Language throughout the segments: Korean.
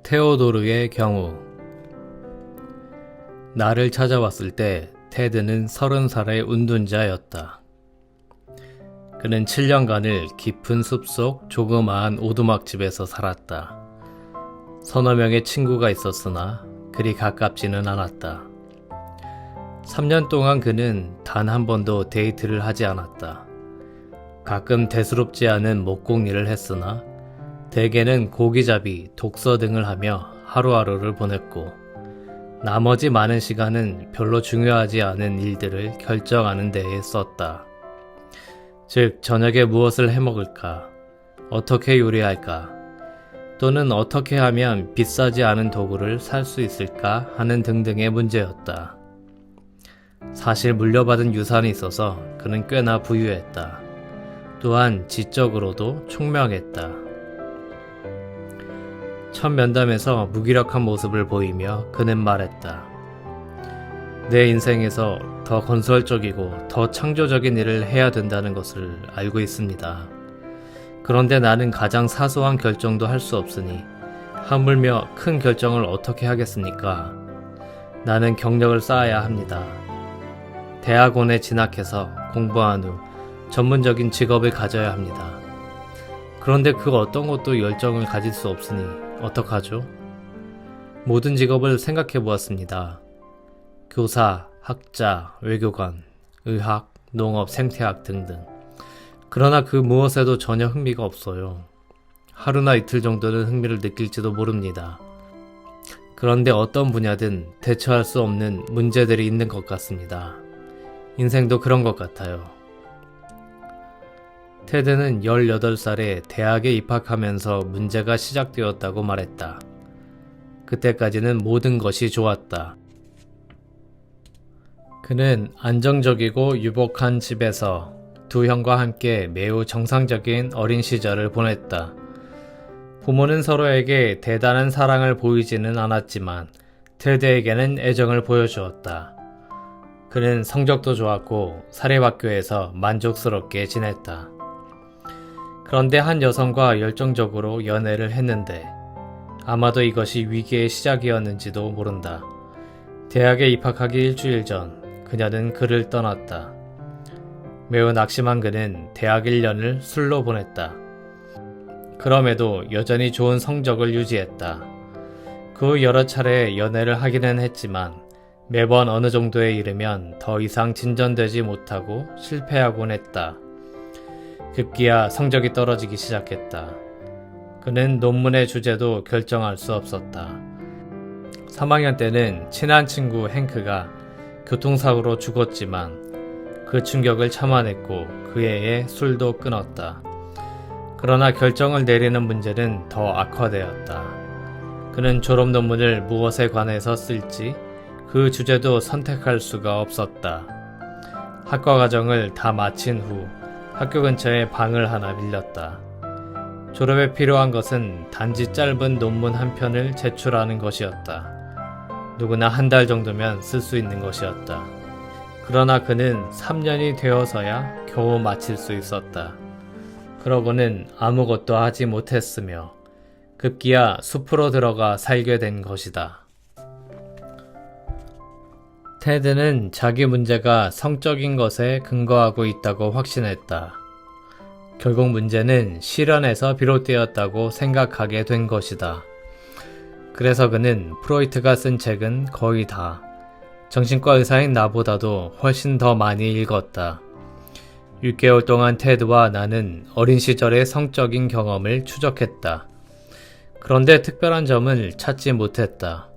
테오도르의 경우. 나를 찾아왔을 때 테드는 30살의 운둔자였다. 그는 7년간을 깊은 숲속 조그마한 오두막집에서 살았다. 서너 명의 친구가 있었으나 그리 가깝지는 않았다. 3년 동안 그는 단 한 번도 데이트를 하지 않았다. 가끔 대수롭지 않은 목공일을 했으나 대개는 고기잡이, 독서 등을 하며 하루하루를 보냈고 나머지 많은 시간은 별로 중요하지 않은 일들을 결정하는 데에 썼다. 즉, 저녁에 무엇을 해먹을까? 어떻게 요리할까? 또는 어떻게 하면 비싸지 않은 도구를 살 수 있을까? 하는 등등의 문제였다. 사실 물려받은 유산이 있어서 그는 꽤나 부유했다. 또한 지적으로도 총명했다. 첫 면담에서 무기력한 모습을 보이며 그는 말했다. 내 인생에서 더 건설적이고 더 창조적인 일을 해야 된다는 것을 알고 있습니다. 그런데 나는 가장 사소한 결정도 할 수 없으니 하물며 큰 결정을 어떻게 하겠습니까? 나는 경력을 쌓아야 합니다. 대학원에 진학해서 공부한 후 전문적인 직업을 가져야 합니다. 그런데 그 어떤 것도 열정을 가질 수 없으니 어떡하죠? 모든 직업을 생각해 보았습니다. 교사, 학자, 외교관, 의학, 농업, 생태학 등등. 그러나 그 무엇에도 전혀 흥미가 없어요. 하루나 이틀 정도는 흥미를 느낄지도 모릅니다. 그런데 어떤 분야든 대처할 수 없는 문제들이 있는 것 같습니다. 인생도 그런 것 같아요. 테드는 18살에 대학에 입학하면서 문제가 시작되었다고 말했다. 그때까지는 모든 것이 좋았다. 그는 안정적이고 유복한 집에서 두 형과 함께 매우 정상적인 어린 시절을 보냈다. 부모는 서로에게 대단한 사랑을 보이지는 않았지만 테드에게는 애정을 보여주었다. 그는 성적도 좋았고 사립학교에서 만족스럽게 지냈다. 그런데 한 여성과 열정적으로 연애를 했는데 아마도 이것이 위기의 시작이었는지도 모른다. 대학에 입학하기 일주일 전 그녀는 그를 떠났다. 매우 낙심한 그는 대학 1년을 술로 보냈다. 그럼에도 여전히 좋은 성적을 유지했다. 그 후 여러 차례 연애를 하기는 했지만 매번 어느 정도에 이르면 더 이상 진전되지 못하고 실패하곤 했다. 급기야 성적이 떨어지기 시작했다. 그는 논문의 주제도 결정할 수 없었다. 3학년 때는 친한 친구 행크가 교통사고로 죽었지만 그 충격을 참아냈고 그 해에 술도 끊었다. 그러나 결정을 내리는 문제는 더 악화되었다. 그는 졸업 논문을 무엇에 관해서 쓸지 그 주제도 선택할 수가 없었다. 학과 과정을 다 마친 후 학교 근처에 방을 하나 빌렸다. 졸업에 필요한 것은 단지 짧은 논문 한 편을 제출하는 것이었다. 누구나 한 달 정도면 쓸 수 있는 것이었다. 그러나 그는 3년이 되어서야 겨우 마칠 수 있었다. 그러고는 아무것도 하지 못했으며 급기야 숲으로 들어가 살게 된 것이다. 테드는 자기 문제가 성적인 것에 근거하고 있다고 확신했다. 결국 문제는 실연에서 비롯되었다고 생각하게 된 것이다. 그래서 그는 프로이트가 쓴 책은 거의 다 정신과 의사인 나보다도 훨씬 더 많이 읽었다. 6개월 동안 테드와 나는 어린 시절의 성적인 경험을 추적했다. 그런데 특별한 점을 찾지 못했다.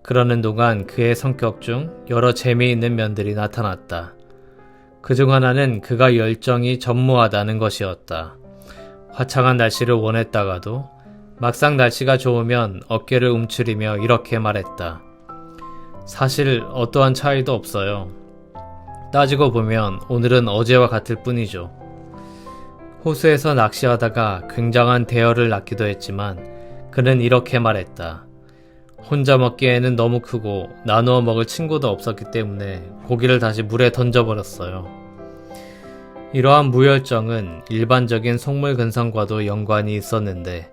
그러는 동안 그의 성격 중 여러 재미있는 면들이 나타났다. 그중 하나는 그가 열정이 전무하다는 것이었다. 화창한 날씨를 원했다가도 막상 날씨가 좋으면 어깨를 움츠리며 이렇게 말했다. 사실 어떠한 차이도 없어요. 따지고 보면 오늘은 어제와 같을 뿐이죠. 호수에서 낚시하다가 굉장한 대어를 낳기도 했지만 그는 이렇게 말했다. 혼자 먹기에는 너무 크고 나누어 먹을 친구도 없었기 때문에 고기를 다시 물에 던져버렸어요. 이러한 무열정은 일반적인 속물 근성과도 연관이 있었는데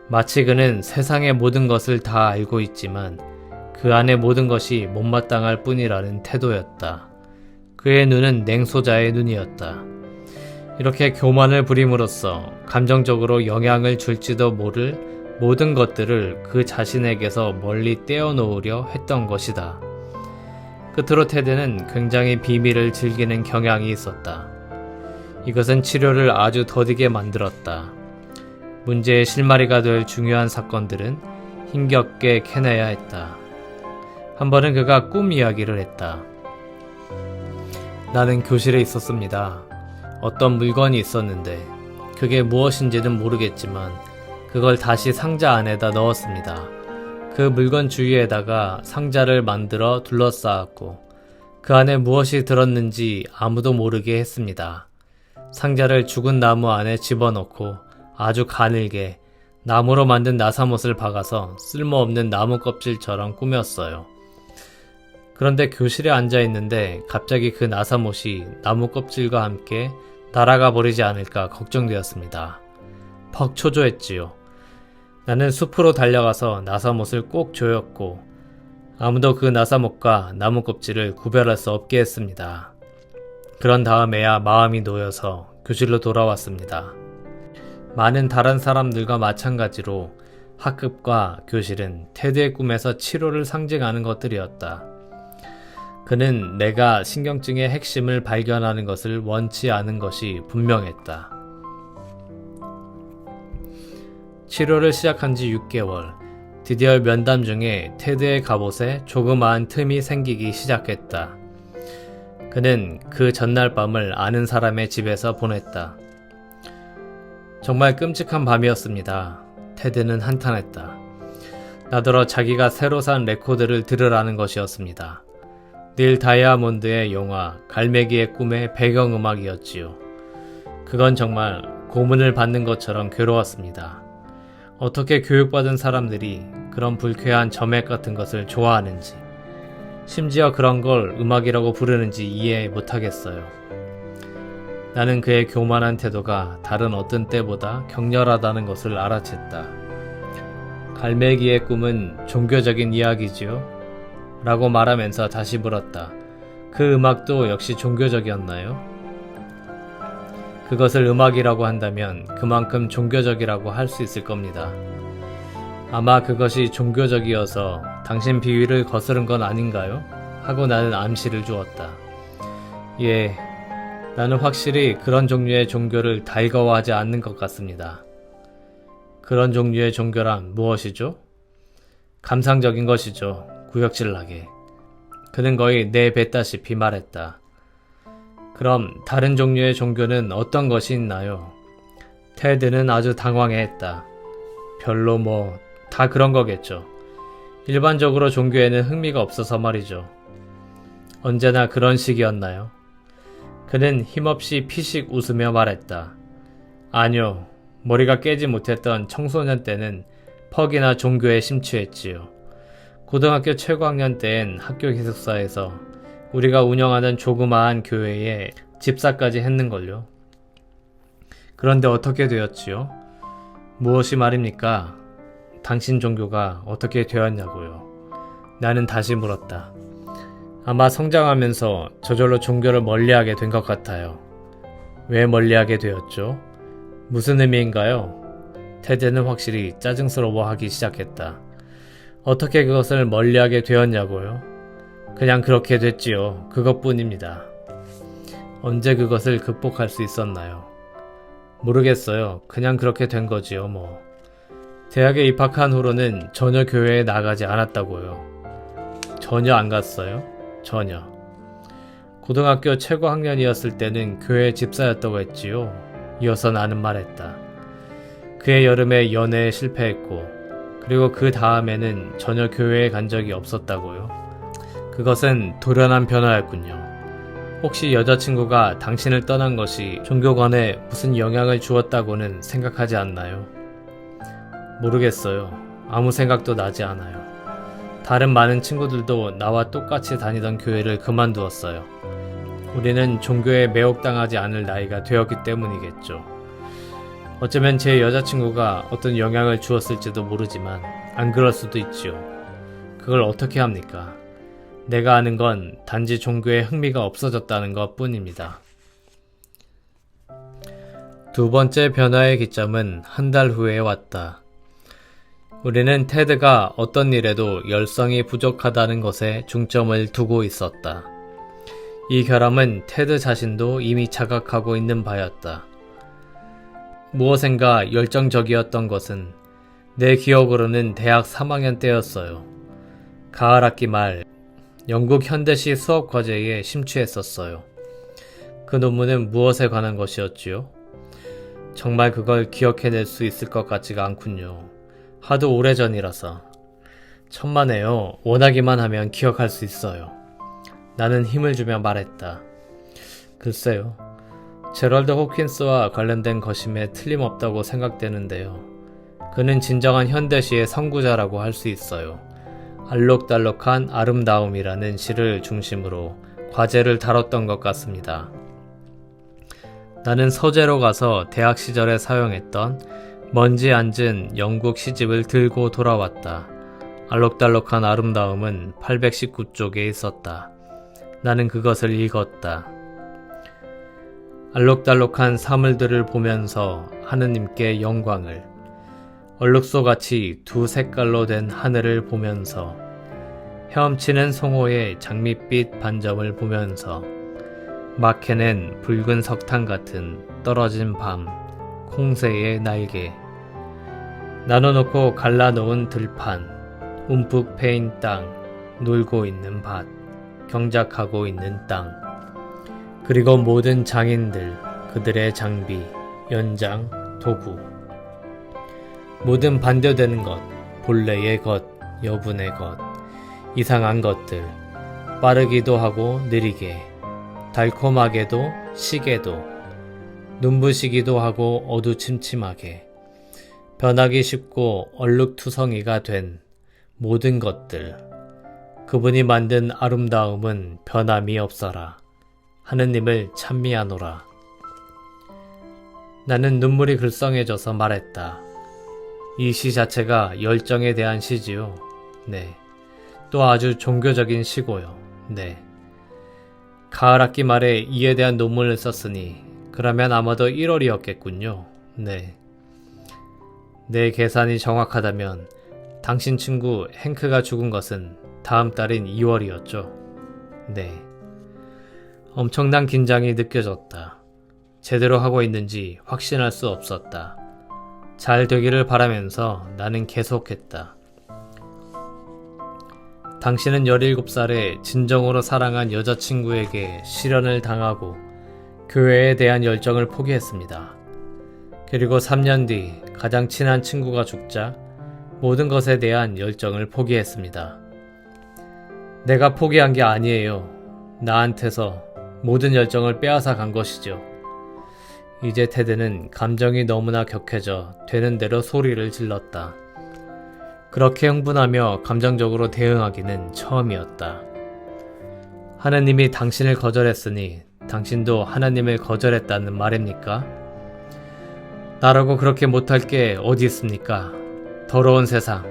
마치 그는 세상의 모든 것을 다 알고 있지만 그 안의 모든 것이 못마땅할 뿐이라는 태도였다. 그의 눈은 냉소자의 눈이었다. 이렇게 교만을 부림으로써 감정적으로 영향을 줄지도 모를 모든 것들을 그 자신에게서 멀리 떼어놓으려 했던 것이다. 끝으로 테드는 굉장히 비밀을 즐기는 경향이 있었다. 이것은 치료를 아주 더디게 만들었다. 문제의 실마리가 될 중요한 사건들은 힘겹게 캐내야 했다. 한 번은 그가 꿈 이야기를 했다. 나는 교실에 있었습니다. 어떤 물건이 있었는데 그게 무엇인지는 모르겠지만 그걸 다시 상자 안에다 넣었습니다. 그 물건 주위에다가 상자를 만들어 둘러싸았고 그 안에 무엇이 들었는지 아무도 모르게 했습니다. 상자를 죽은 나무 안에 집어넣고 아주 가늘게 나무로 만든 나사못을 박아서 쓸모없는 나무 껍질처럼 꾸몄어요. 그런데 교실에 앉아 있는데 갑자기 그 나사못이 나무 껍질과 함께 날아가 버리지 않을까 걱정되었습니다. 퍽 초조했지요. 나는 숲으로 달려가서 나사못을 꼭 조였고 아무도 그 나사못과 나무 껍질을 구별할 수 없게 했습니다. 그런 다음에야 마음이 놓여서 교실로 돌아왔습니다. 많은 다른 사람들과 마찬가지로 학급과 교실은 테드의 꿈에서 치료를 상징하는 것들이었다. 그는 내가 신경증의 핵심을 발견하는 것을 원치 않은 것이 분명했다. 치료를 시작한 지 6개월, 드디어 면담 중에 테드의 갑옷에 조그마한 틈이 생기기 시작했다. 그는 그 전날 밤을 아는 사람의 집에서 보냈다. 정말 끔찍한 밤이었습니다. 테드는 한탄했다. 나더러 자기가 새로 산 레코드를 들으라는 것이었습니다. 닐 다이아몬드의 영화 갈매기의 꿈의 배경음악이었지요. 그건 정말 고문을 받는 것처럼 괴로웠습니다. 어떻게 교육받은 사람들이 그런 불쾌한 점액 같은 것을 좋아하는지, 심지어 그런 걸 음악이라고 부르는지 이해 못하겠어요. 나는 그의 교만한 태도가 다른 어떤 때보다 격렬하다는 것을 알아챘다. 갈매기의 꿈은 종교적인 이야기지요? 라고 말하면서 다시 물었다. 그 음악도 역시 종교적이었나요? 그것을 음악이라고 한다면 그만큼 종교적이라고 할 수 있을 겁니다. 아마 그것이 종교적이어서 당신 비위를 거스른 건 아닌가요? 하고 나는 암시를 주었다. 예, 나는 확실히 그런 종류의 종교를 달거워하지 않는 것 같습니다. 그런 종류의 종교란 무엇이죠? 감상적인 것이죠. 구역질나게. 그는 거의 내뱉다시피 말했다. 그럼 다른 종류의 종교는 어떤 것이 있나요? 테드는 아주 당황해했다. 별로 다 그런 거겠죠. 일반적으로 종교에는 흥미가 없어서 말이죠. 언제나 그런 식이었나요? 그는 힘없이 피식 웃으며 말했다. 아니요. 머리가 깨지 못했던 청소년 때는 퍽이나 종교에 심취했지요. 고등학교 최고학년 때엔 학교 기숙사에서 우리가 운영하는 조그마한 교회에 집사까지 했는걸요. 그런데 어떻게 되었지요? 무엇이 말입니까? 당신 종교가 어떻게 되었냐고요. 나는 다시 물었다. 아마 성장하면서 저절로 종교를 멀리하게 된 것 같아요. 왜 멀리하게 되었죠? 무슨 의미인가요? 테드는 확실히 짜증스러워하기 시작했다. 어떻게 그것을 멀리하게 되었냐고요? 그냥 그렇게 됐지요. 그것뿐입니다. 언제 그것을 극복할 수 있었나요? 모르겠어요. 그냥 그렇게 된 거지요, 뭐. 대학에 입학한 후로는 전혀 교회에 나가지 않았다고요. 전혀 안 갔어요? 전혀. 고등학교 최고 학년이었을 때는 교회 집사였다고 했지요. 이어서 나는 말했다. 그해 여름에 연애에 실패했고 그리고 그 다음에는 전혀 교회에 간 적이 없었다고요. 그것은 돌연한 변화였군요. 혹시 여자친구가 당신을 떠난 것이 종교관에 무슨 영향을 주었다고는 생각하지 않나요? 모르겠어요. 아무 생각도 나지 않아요. 다른 많은 친구들도 나와 똑같이 다니던 교회를 그만두었어요. 우리는 종교에 매혹당하지 않을 나이가 되었기 때문이겠죠. 어쩌면 제 여자친구가 어떤 영향을 주었을지도 모르지만 안 그럴 수도 있지요. 그걸 어떻게 합니까? 내가 아는 건 단지 종교에 흥미가 없어졌다는 것 뿐입니다. 두 번째 변화의 기점은 한 달 후에 왔다. 우리는 테드가 어떤 일에도 열성이 부족하다는 것에 중점을 두고 있었다. 이 결함은 테드 자신도 이미 자각하고 있는 바였다. 무엇인가 열정적이었던 것은 내 기억으로는 대학 3학년 때였어요. 가을 학기 말 영국 현대시 수업 과제에 심취했었어요. 그 논문은 무엇에 관한 것이었지요? 정말 그걸 기억해낼 수 있을 것 같지가 않군요. 하도 오래전이라서. 천만에요. 원하기만 하면 기억할 수 있어요. 나는 힘을 주며 말했다. 글쎄요. 제럴드 호킨스와 관련된 것임에 틀림없다고 생각되는데요. 그는 진정한 현대시의 선구자라고 할 수 있어요. 알록달록한 아름다움이라는 시를 중심으로 과제를 다뤘던 것 같습니다. 나는 서재로 가서 대학 시절에 사용했던 먼지 앉은 영국 시집을 들고 돌아왔다. 알록달록한 아름다움은 819쪽에 있었다. 나는 그것을 읽었다. 알록달록한 사물들을 보면서 하느님께 영광을, 얼룩소같이 두 색깔로 된 하늘을 보면서, 헤엄치는 송호의 장밋빛 반점을 보면서, 막해낸 붉은 석탄 같은 떨어진 밤, 콩새의 날개, 나눠놓고 갈라놓은 들판, 움푹 패인 땅, 놀고 있는 밭, 경작하고 있는 땅, 그리고 모든 장인들, 그들의 장비, 연장, 도구, 모든 반대되는 것, 본래의 것, 여분의 것, 이상한 것들, 빠르기도 하고 느리게, 달콤하게도 시게도, 눈부시기도 하고 어두침침하게, 변하기 쉽고 얼룩투성이가 된 모든 것들, 그분이 만든 아름다움은 변함이 없어라. 하느님을 찬미하노라. 나는 눈물이 글썽해져서 말했다. 이 시 자체가 열정에 대한 시지요. 네. 또 아주 종교적인 시고요. 네. 가을 학기 말에 이에 대한 논문을 썼으니 그러면 아마도 1월이었겠군요. 네. 내 계산이 정확하다면 당신 친구 행크가 죽은 것은 다음 달인 2월이었죠. 네. 엄청난 긴장이 느껴졌다. 제대로 하고 있는지 확신할 수 없었다. 잘 되기를 바라면서 나는 계속했다. 당신은 17살에 진정으로 사랑한 여자친구에게 실연을 당하고 교회에 대한 열정을 포기했습니다. 그리고 3년 뒤 가장 친한 친구가 죽자 모든 것에 대한 열정을 포기했습니다. 내가 포기한 게 아니에요. 나한테서 모든 열정을 빼앗아 간 것이죠. 이제 테드는 감정이 너무나 격해져 되는 대로 소리를 질렀다. 그렇게 흥분하며 감정적으로 대응하기는 처음이었다. 하느님이 당신을 거절했으니 당신도 하나님을 거절했다는 말입니까? 나라고 그렇게 못할 게 어디 있습니까? 더러운 세상.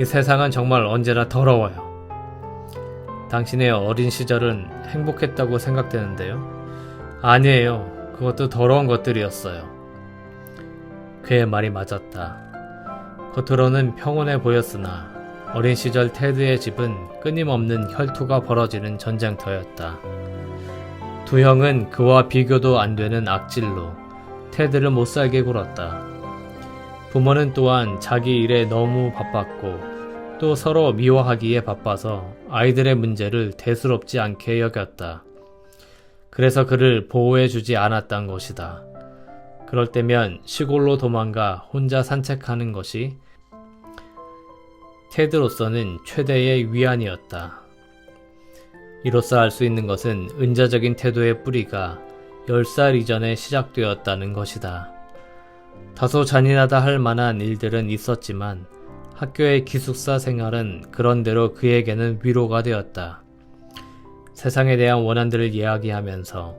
이 세상은 정말 언제나 더러워요. 당신의 어린 시절은 행복했다고 생각되는데요. 아니에요. 그것도 더러운 것들이었어요. 그의 말이 맞았다. 겉으로는 평온해 보였으나 어린 시절 테드의 집은 끊임없는 혈투가 벌어지는 전쟁터였다. 두 형은 그와 비교도 안 되는 악질로 테드를 못살게 굴었다. 부모는 또한 자기 일에 너무 바빴고 또 서로 미워하기에 바빠서 아이들의 문제를 대수롭지 않게 여겼다. 그래서 그를 보호해주지 않았던 것이다. 그럴 때면 시골로 도망가 혼자 산책하는 것이 테드로서는 최대의 위안이었다. 이로써 알 수 있는 것은 은자적인 태도의 뿌리가 10살 이전에 시작되었다는 것이다. 다소 잔인하다 할 만한 일들은 있었지만 학교의 기숙사 생활은 그런대로 그에게는 위로가 되었다. 세상에 대한 원한들을 이야기하면서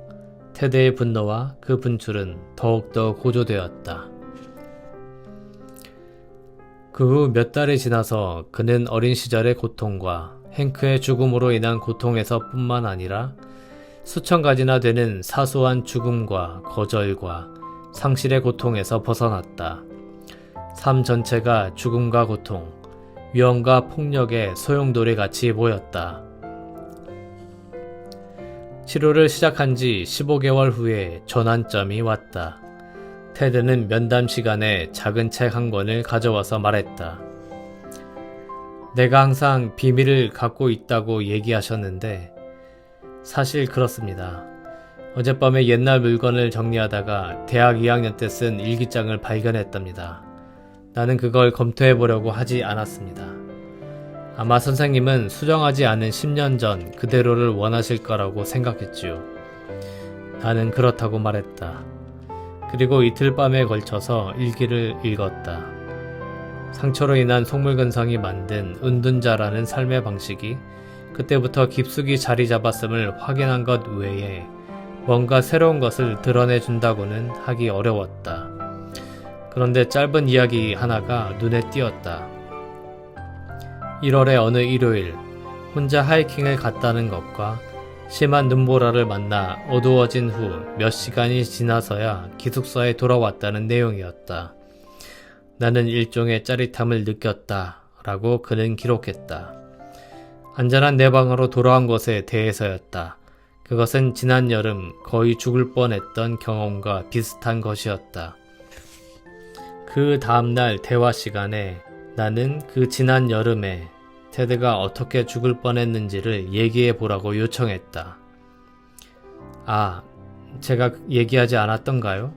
테드의 분노와 그 분출은 더욱더 고조되었다. 그 후 몇 달이 지나서 그는 어린 시절의 고통과 행크의 죽음으로 인한 고통에서 뿐만 아니라 수천 가지나 되는 사소한 죽음과 거절과 상실의 고통에서 벗어났다. 삶 전체가 죽음과 고통, 위험과 폭력의 소용돌이 같이 보였다. 치료를 시작한 지 15개월 후에 전환점이 왔다. 테드는 면담 시간에 작은 책 한 권을 가져와서 말했다. 내가 항상 비밀을 갖고 있다고 얘기하셨는데 사실 그렇습니다. 어젯밤에 옛날 물건을 정리하다가 대학 2학년 때 쓴 일기장을 발견했답니다. 나는 그걸 검토해보려고 하지 않았습니다. 아마 선생님은 수정하지 않은 10년 전 그대로를 원하실 거라고 생각했지요. 나는 그렇다고 말했다. 그리고 이틀 밤에 걸쳐서 일기를 읽었다. 상처로 인한 속물근성이 만든 은둔자라는 삶의 방식이 그때부터 깊숙이 자리 잡았음을 확인한 것 외에 뭔가 새로운 것을 드러내준다고는 하기 어려웠다. 그런데 짧은 이야기 하나가 눈에 띄었다. 1월의 어느 일요일, 혼자 하이킹을 갔다는 것과 심한 눈보라를 만나 어두워진 후 몇 시간이 지나서야 기숙사에 돌아왔다는 내용이었다. 나는 일종의 짜릿함을 느꼈다 라고 그는 기록했다. 안전한 내 방으로 돌아온 것에 대해서였다. 그것은 지난 여름 거의 죽을 뻔했던 경험과 비슷한 것이었다. 그 다음날 대화 시간에 나는 그 지난 여름에 테드가 어떻게 죽을 뻔했는지를 얘기해 보라고 요청했다. 아, 제가 얘기하지 않았던가요?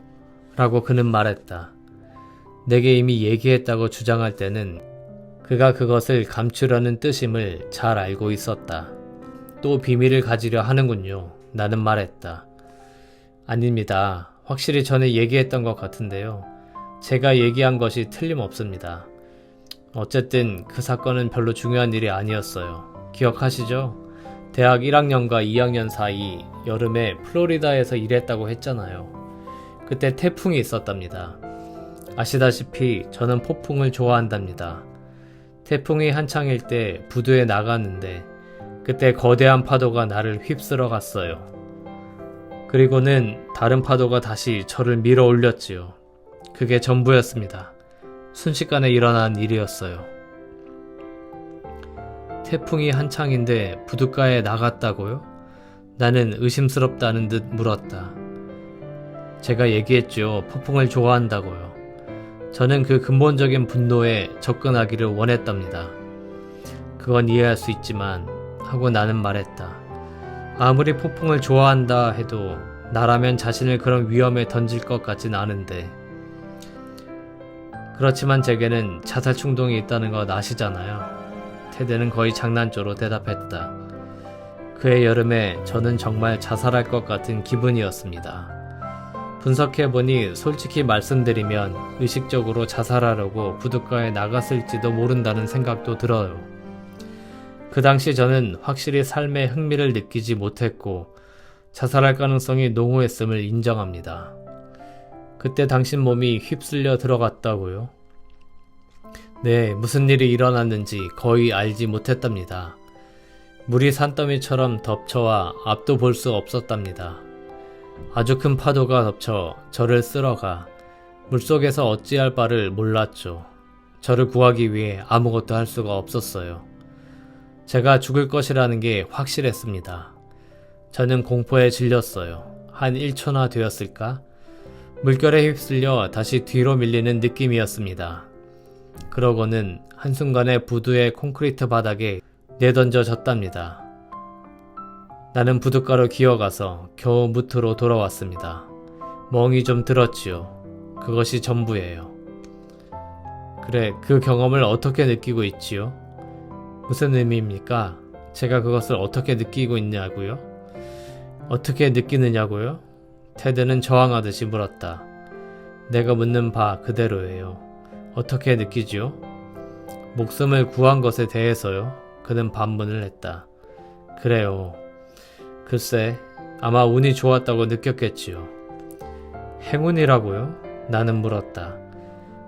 라고 그는 말했다. 내게 이미 얘기했다고 주장할 때는 그가 그것을 감추려는 뜻임을 잘 알고 있었다. 또 비밀을 가지려 하는군요. 나는 말했다. 아닙니다. 확실히 전에 얘기했던 것 같은데요. 제가 얘기한 것이 틀림없습니다. 어쨌든 그 사건은 별로 중요한 일이 아니었어요. 기억하시죠? 대학 1학년과 2학년 사이 여름에 플로리다에서 일했다고 했잖아요. 그때 태풍이 있었답니다. 아시다시피 저는 폭풍을 좋아한답니다. 태풍이 한창일 때 부두에 나갔는데 그때 거대한 파도가 나를 휩쓸어 갔어요. 그리고는 다른 파도가 다시 저를 밀어 올렸지요. 그게 전부였습니다. 순식간에 일어난 일이었어요. 태풍이 한창인데 부둣가에 나갔다고요? 나는 의심스럽다는 듯 물었다. 제가 얘기했죠. 폭풍을 좋아한다고요. 저는 그 근본적인 분노에 접근하기를 원했답니다. 그건 이해할 수 있지만 하고 나는 말했다. 아무리 폭풍을 좋아한다 해도 나라면 자신을 그런 위험에 던질 것 같진 않은데. 그렇지만 제게는 자살 충동이 있다는 것 아시잖아요. 테드는 거의 장난조로 대답했다. 그해 여름에 저는 정말 자살할 것 같은 기분이었습니다. 분석해보니 솔직히 말씀드리면 의식적으로 자살하려고 부둣가에 나갔을지도 모른다는 생각도 들어요. 그 당시 저는 확실히 삶에 흥미를 느끼지 못했고 자살할 가능성이 농후했음을 인정합니다. 그때 당신 몸이 휩쓸려 들어갔다고요? 네, 무슨 일이 일어났는지 거의 알지 못했답니다. 물이 산더미처럼 덮쳐와 앞도 볼 수 없었답니다. 아주 큰 파도가 덮쳐 저를 쓸어가 물속에서 어찌할 바를 몰랐죠. 저를 구하기 위해 아무것도 할 수가 없었어요. 제가 죽을 것이라는 게 확실했습니다. 저는 공포에 질렸어요. 한 1초나 되었을까? 물결에 휩쓸려 다시 뒤로 밀리는 느낌이었습니다. 그러고는 한순간에 부두의 콘크리트 바닥에 내던져졌답니다. 나는 부둣가로 기어가서 겨우 무트로 돌아왔습니다. 멍이 좀 들었지요. 그것이 전부예요. 그래, 그 경험을 어떻게 느끼고 있지요? 무슨 의미입니까? 제가 그것을 어떻게 느끼고 있냐고요? 어떻게 느끼느냐고요? 테드는 저항하듯이 물었다. 내가 묻는 바 그대로예요. 어떻게 느끼지요? 목숨을 구한 것에 대해서요? 그는 반문을 했다. 그래요. 글쎄, 아마 운이 좋았다고 느꼈겠지요. 행운이라고요? 나는 물었다.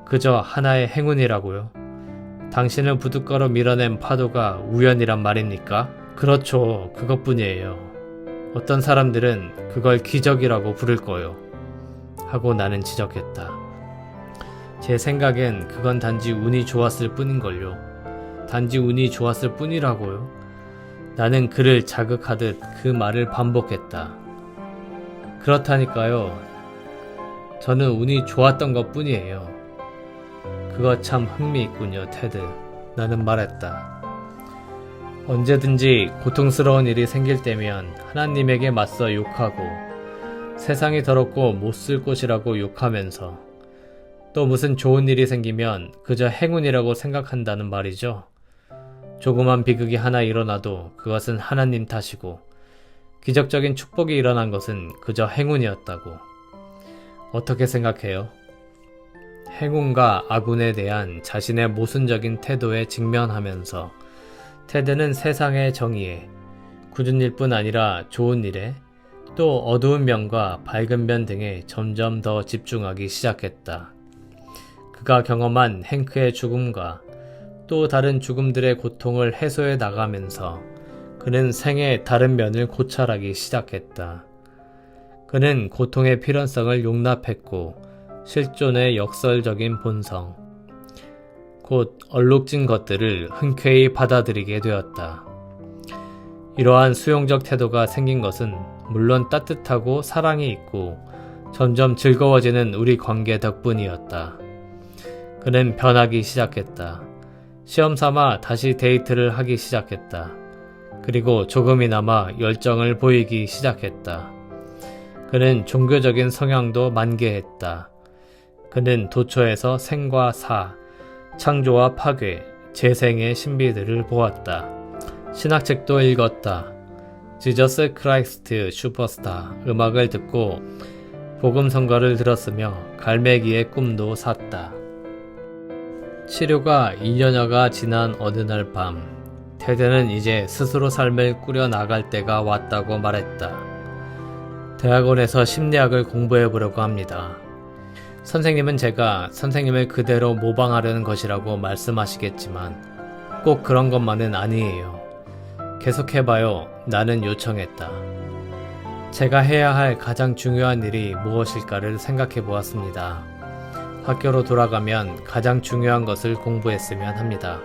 그저 하나의 행운이라고요? 당신을 부둣가로 밀어낸 파도가 우연이란 말입니까? 그렇죠. 그것뿐이에요. 어떤 사람들은 그걸 기적이라고 부를 거요. 하고 나는 지적했다. 제 생각엔 그건 단지 운이 좋았을 뿐인걸요. 단지 운이 좋았을 뿐이라고요. 나는 그를 자극하듯 그 말을 반복했다. 그렇다니까요. 저는 운이 좋았던 것 뿐이에요. 그거 참 흥미있군요, 테드. 나는 말했다. 언제든지 고통스러운 일이 생길 때면 하나님에게 맞서 욕하고 세상이 더럽고 못쓸 곳이라고 욕하면서 또 무슨 좋은 일이 생기면 그저 행운이라고 생각한다는 말이죠. 조그만 비극이 하나 일어나도 그것은 하나님 탓이고 기적적인 축복이 일어난 것은 그저 행운이었다고. 어떻게 생각해요? 행운과 악운에 대한 자신의 모순적인 태도에 직면하면서 테드는 세상의 정의에, 굳은 일뿐 아니라 좋은 일에, 또 어두운 면과 밝은 면 등에 점점 더 집중하기 시작했다. 그가 경험한 행크의 죽음과 또 다른 죽음들의 고통을 해소해 나가면서 그는 생의 다른 면을 고찰하기 시작했다. 그는 고통의 필연성을 용납했고 실존의 역설적인 본성, 곧 얼룩진 것들을 흔쾌히 받아들이게 되었다. 이러한 수용적 태도가 생긴 것은 물론 따뜻하고 사랑이 있고 점점 즐거워지는 우리 관계 덕분이었다. 그는 변하기 시작했다. 시험삼아 다시 데이트를 하기 시작했다. 그리고 조금이나마 열정을 보이기 시작했다. 그는 종교적인 성향도 만개했다. 그는 도처에서 생과 사, 창조와 파괴, 재생의 신비들을 보았다. 신학책도 읽었다. 지저스 크라이스트 슈퍼스타 음악을 듣고 복음 선거를 들었으며 갈매기의 꿈도 샀다. 치료가 2년여가 지난 어느 날 밤, 테드는 이제 스스로 삶을 꾸려 나갈 때가 왔다고 말했다. 대학원에서 심리학을 공부해 보려고 합니다. 선생님은 제가 선생님을 그대로 모방하려는 것이라고 말씀하시겠지만 꼭 그런 것만은 아니에요. 계속해봐요. 나는 요청했다. 제가 해야 할 가장 중요한 일이 무엇일까를 생각해 보았습니다. 학교로 돌아가면 가장 중요한 것을 공부했으면 합니다.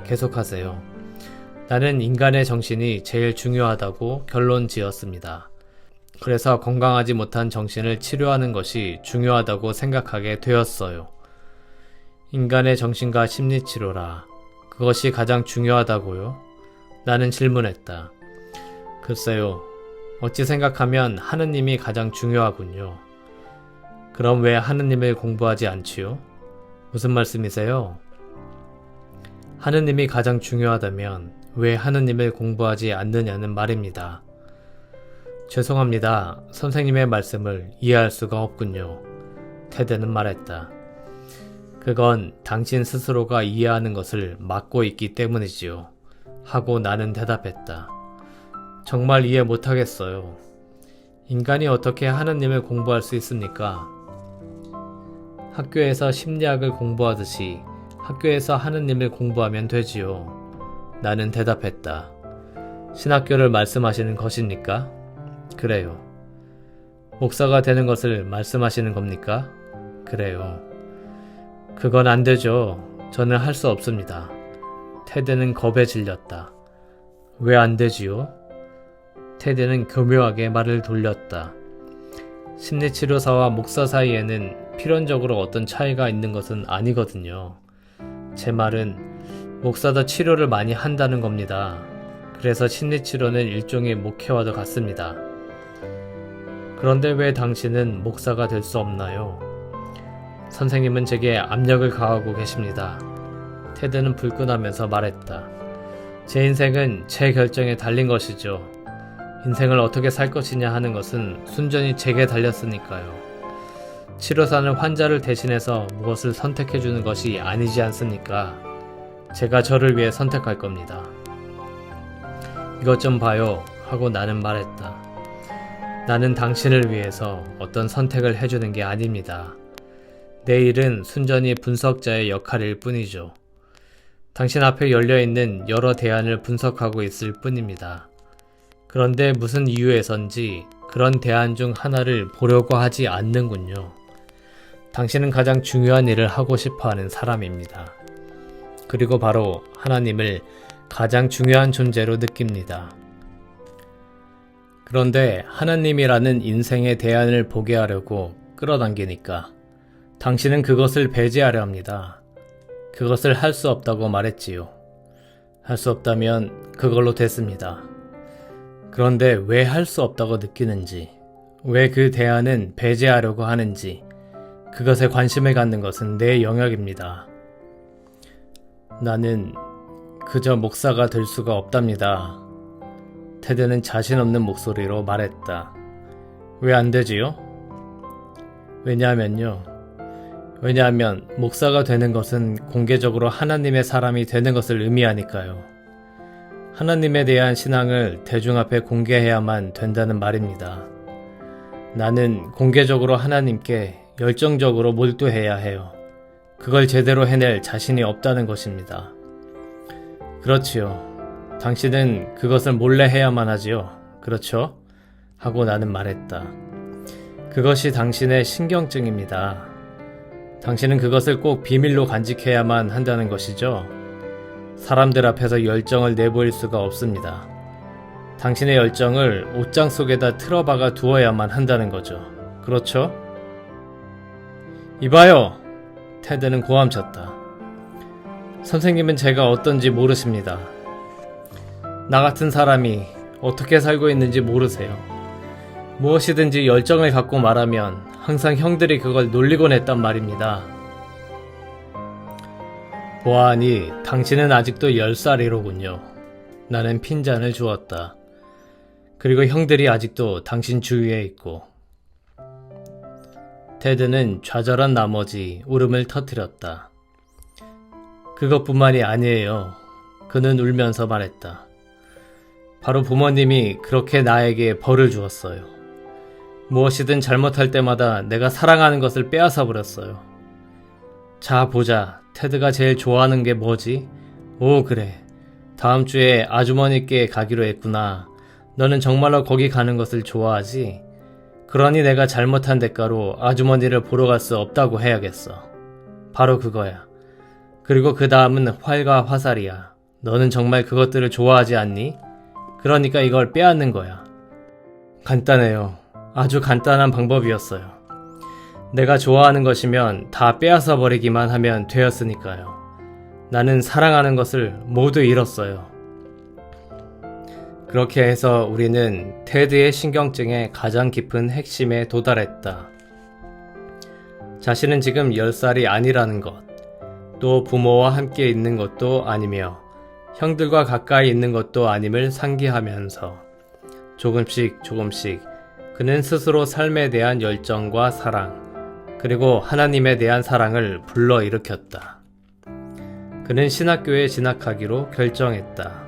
계속하세요. 나는 인간의 정신이 제일 중요하다고 결론 지었습니다. 그래서 건강하지 못한 정신을 치료하는 것이 중요하다고 생각하게 되었어요. 인간의 정신과 심리치료라. 그것이 가장 중요하다고요? 나는 질문했다. 글쎄요. 어찌 생각하면 하느님이 가장 중요하군요. 그럼 왜 하느님을 공부하지 않지요? 무슨 말씀이세요? 하느님이 가장 중요하다면 왜 하느님을 공부하지 않느냐는 말입니다. 죄송합니다. 선생님의 말씀을 이해할 수가 없군요. 테드는 말했다. 그건 당신 스스로가 이해하는 것을 막고 있기 때문이지요. 하고 나는 대답했다. 정말 이해 못하겠어요. 인간이 어떻게 하느님을 공부할 수 있습니까? 학교에서 심리학을 공부하듯이 학교에서 하느님을 공부하면 되지요. 나는 대답했다. 신학교를 말씀하시는 것입니까? 그래요. 목사가 되는 것을 말씀하시는 겁니까? 그래요. 그건 안 되죠. 저는 할 수 없습니다. 테드는 겁에 질렸다. 왜 안 되지요? 테드는 교묘하게 말을 돌렸다. 심리치료사와 목사 사이에는 필연적으로 어떤 차이가 있는 것은 아니거든요. 제 말은 목사도 치료를 많이 한다는 겁니다. 그래서 심리치료는 일종의 목회와도 같습니다. 그런데 왜 당신은 목사가 될 수 없나요? 선생님은 제게 압력을 가하고 계십니다. 테드는 불끈하면서 말했다. 제 인생은 제 결정에 달린 것이죠. 인생을 어떻게 살 것이냐 하는 것은 순전히 제게 달렸으니까요. 치료사는 환자를 대신해서 무엇을 선택해주는 것이 아니지 않습니까? 제가 저를 위해 선택할 겁니다. 이것 좀 봐요. 하고 나는 말했다. 나는 당신을 위해서 어떤 선택을 해주는 게 아닙니다. 내 일은 순전히 분석자의 역할일 뿐이죠. 당신 앞에 열려있는 여러 대안을 분석하고 있을 뿐입니다. 그런데 무슨 이유에선지 그런 대안 중 하나를 보려고 하지 않는군요. 당신은 가장 중요한 일을 하고 싶어하는 사람입니다. 그리고 바로 하나님을 가장 중요한 존재로 느낍니다. 그런데 하나님이라는 인생의 대안을 보게 하려고 끌어당기니까 당신은 그것을 배제하려 합니다. 그것을 할 수 없다고 말했지요. 할 수 없다면 그걸로 됐습니다. 그런데 왜 할 수 없다고 느끼는지, 왜 그 대안은 배제하려고 하는지, 그것에 관심을 갖는 것은 내 영역입니다. 나는 그저 목사가 될 수가 없답니다. 테드는 자신 없는 목소리로 말했다. 왜 안 되지요? 왜냐하면 목사가 되는 것은 공개적으로 하나님의 사람이 되는 것을 의미하니까요. 하나님에 대한 신앙을 대중 앞에 공개해야만 된다는 말입니다. 나는 공개적으로 하나님께 열정적으로 몰두해야 해요. 그걸 제대로 해낼 자신이 없다는 것입니다. 그렇지요. 당신은 그것을 몰래 해야만 하지요. 그렇죠? 하고 나는 말했다. 그것이 당신의 신경증입니다. 당신은 그것을 꼭 비밀로 간직해야만 한다는 것이죠. 사람들 앞에서 열정을 내보일 수가 없습니다. 당신의 열정을 옷장 속에다 틀어박아 두어야만 한다는 거죠. 그렇죠? 이봐요! 테드는 고함쳤다. 선생님은 제가 어떤지 모르십니다. 나 같은 사람이 어떻게 살고 있는지 모르세요. 무엇이든지 열정을 갖고 말하면 항상 형들이 그걸 놀리곤 했단 말입니다. 보아하니 당신은 아직도 10살이로군요. 나는 핀잔을 주었다. 그리고 형들이 아직도 당신 주위에 있고. 테드는 좌절한 나머지 울음을 터뜨렸다. 그것뿐만이 아니에요. 그는 울면서 말했다. 바로 부모님이 그렇게 나에게 벌을 주었어요. 무엇이든 잘못할 때마다 내가 사랑하는 것을 빼앗아 버렸어요. 자, 보자. 테드가 제일 좋아하는 게 뭐지? 오, 그래. 다음 주에 아주머니께 가기로 했구나. 너는 정말로 거기 가는 것을 좋아하지? 그러니 내가 잘못한 대가로 아주머니를 보러 갈 수 없다고 해야겠어. 바로 그거야. 그리고 그 다음은 활과 화살이야. 너는 정말 그것들을 좋아하지 않니? 그러니까 이걸 빼앗는 거야. 간단해요. 아주 간단한 방법이었어요. 내가 좋아하는 것이면 다 빼앗아 버리기만 하면 되었으니까요. 나는 사랑하는 것을 모두 잃었어요. 그렇게 해서 우리는 테드의 신경증의 가장 깊은 핵심에 도달했다. 자신은 지금 10살이 아니라는 것, 또 부모와 함께 있는 것도 아니며 형들과 가까이 있는 것도 아님을 상기하면서 조금씩 그는 스스로 삶에 대한 열정과 사랑, 그리고 하나님에 대한 사랑을 불러일으켰다. 그는 신학교에 진학하기로 결정했다.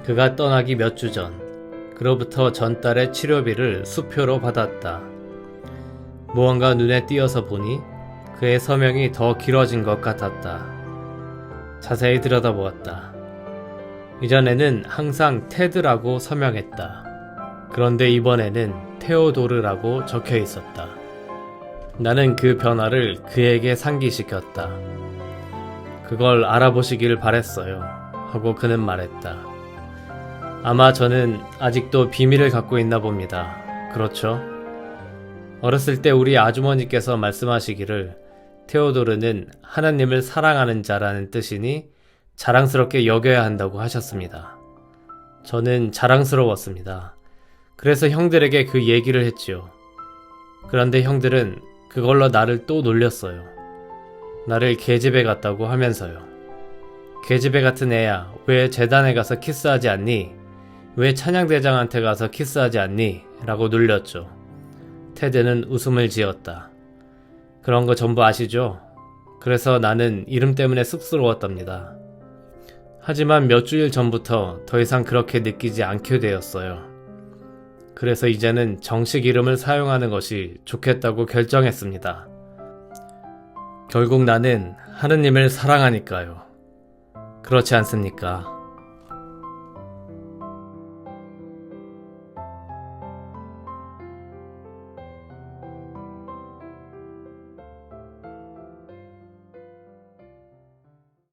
그가 떠나기 몇 주 전, 그로부터 전달의 치료비를 수표로 받았다. 무언가 눈에 띄어서 보니 그의 서명이 더 길어진 것 같았다. 자세히 들여다보았다. 이전에는 항상 테드라고 서명했다. 그런데 이번에는 테오도르라고 적혀 있었다. 나는 그 변화를 그에게 상기시켰다. 그걸 알아보시길 바랬어요. 하고 그는 말했다. 아마 저는 아직도 비밀을 갖고 있나 봅니다. 그렇죠? 어렸을 때 우리 아주머니께서 말씀하시기를 테오도르는 하나님을 사랑하는 자라는 뜻이니 자랑스럽게 여겨야 한다고 하셨습니다. 저는 자랑스러웠습니다. 그래서 형들에게 그 얘기를 했지요. 그런데 형들은 그걸로 나를 또 놀렸어요. 나를 계집애 같다고 하면서요. 계집애 같은 애야, 왜 재단에 가서 키스하지 않니? 왜 찬양대장한테 가서 키스하지 않니? 라고 놀렸죠. 테드는 웃음을 지었다. 그런 거 전부 아시죠? 그래서 나는 이름 때문에 쑥스러웠답니다. 하지만 몇 주일 전부터 더 이상 그렇게 느끼지 않게 되었어요. 그래서 이제는 정식 이름을 사용하는 것이 좋겠다고 결정했습니다. 결국 나는 하느님을 사랑하니까요. 그렇지 않습니까?